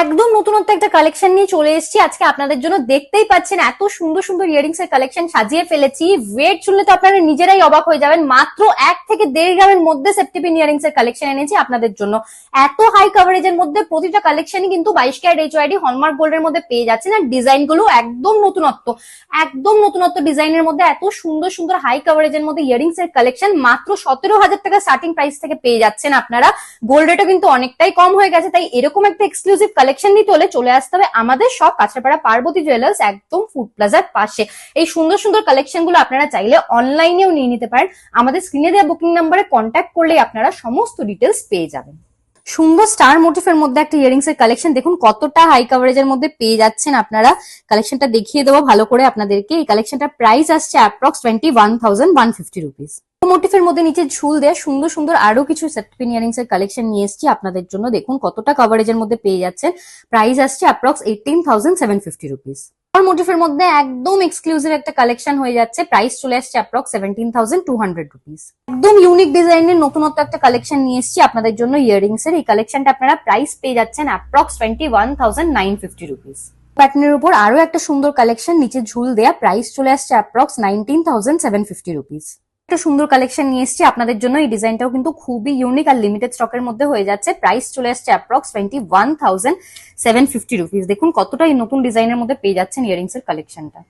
একদম নতুনত্ব একটা কালেকশন নিয়ে চলে এসেছি আজকে আপনাদের জন্য। দেখতেই পাচ্ছেন এত সুন্দর সুন্দর ইয়ারিংস এর কালেকশন সাজিয়ে ফেলেছি। ওয়েট শুনলে তো আপনারা নিজেরাই অবাক হয়ে যাবেন। মাত্র 1 থেকে 1.5 গ্রামের মধ্যে সেফটিপিন ইয়ারিংস এর কালেকশন এনেছি আপনাদের জন্য। এত হাই কভারেজের মধ্যে প্রতিটা কালেকশনই কিন্তু 22 ক্যারেট HYD হলমার্ক গোল্ডের মধ্যে পেয়ে যাচ্ছেন। আর ডিজাইন গুলো একদম নতুনত্ব, একদম নতুনত্ব ডিজাইনের মধ্যে এত সুন্দর সুন্দর হাই কভারেজের মধ্যে ইয়ারিংস এর কালেকশন মাত্র 17,000 টাকা স্টার্টিং প্রাইস থেকে পেয়ে যাচ্ছেন আপনারা। গোল্ড রেটও কিন্তু অনেকটাই কম হয়ে গেছে, তাই এরকম একটা এক্সক্লুসিভ কালেকশন নিতে হলে চলে আসতে হবে আমাদের সব কাঁচরাপাড়া পার্বতী জুয়েলার্স একদম ফুড প্লাজার পাশে। এই সুন্দর সুন্দর কালেকশন গুলো আপনারা চাইলে অনলাইনেও নিয়ে নিতে পারেন। আমাদের স্ক্রিনে দেওয়া বুকিং নাম্বারে কন্ট্যাক্ট করলে আপনারা সমস্ত ডিটেলস পেয়ে যাবেন। সুন্দর স্টার মোটিফের মধ্যে একটা ইয়ারিংস এর কালেকশন দেখুন কতটা হাই কভারেজের মধ্যে পেয়ে যাচ্ছেন আপনারা। কালেকশনটা দেখিয়ে দেবো ভালো করে আপনাদেরকে। এই কালেকশনটার প্রাইস আসছে অ্যাপ্রক্স 21,150 রুপিস। মোটিফের মধ্যে নিচে ঝুল দেয়া সুন্দর সুন্দর আরো কিছু সেফটিপিন ইয়ারিংস এর কালেকশন নিয়ে এসেছি আপনাদের জন্য। দেখুন কতটা কভারেজের মধ্যে পেয়ে যাচ্ছেন। প্রাইস আসছে অ্যাপ্রক্স 18,750 রুপিস। মোটিফের মধ্যে একদম এক্সক্লুসিভ একটা কালেকশন হয়ে যাচ্ছে। প্রাইস চলে আসছে অ্যাপ্রক্স 17,200 রুপিস। একদম ইউনিক ডিজাইনের নতুনত্ব একটা কালেকশন নিয়ে এসেছি আপনাদের জন্য ইয়ারিংস এর। এই কালেকশনটা আপনারা প্রাইস পেয়ে যাচ্ছেন অ্যাপ্রক্স 21,950 রুপিস। প্যাটার্নের উপর আরো একটা সুন্দর কালেকশন নিচে ঝুল দেয়া। প্রাইস চলে আসছে অ্যাপ্রক্স 19,750 রুপিস। একটা সুন্দর কালেকশন নিয়ে এসেছি আপনাদের জন্য। এই ডিজাইনটাও কিন্তু খুবই ইউনিক আর লিমিটেড স্টকের মধ্যে হয়ে যাচ্ছে। প্রাইস চলে আসছে অ্যাপ্রক্স 21,750 রুপিস। দেখুন কতটা এই নতুন ডিজাইনের মধ্যে পেয়ে যাচ্ছেন ইয়ারিংস এর কালেকশনটা।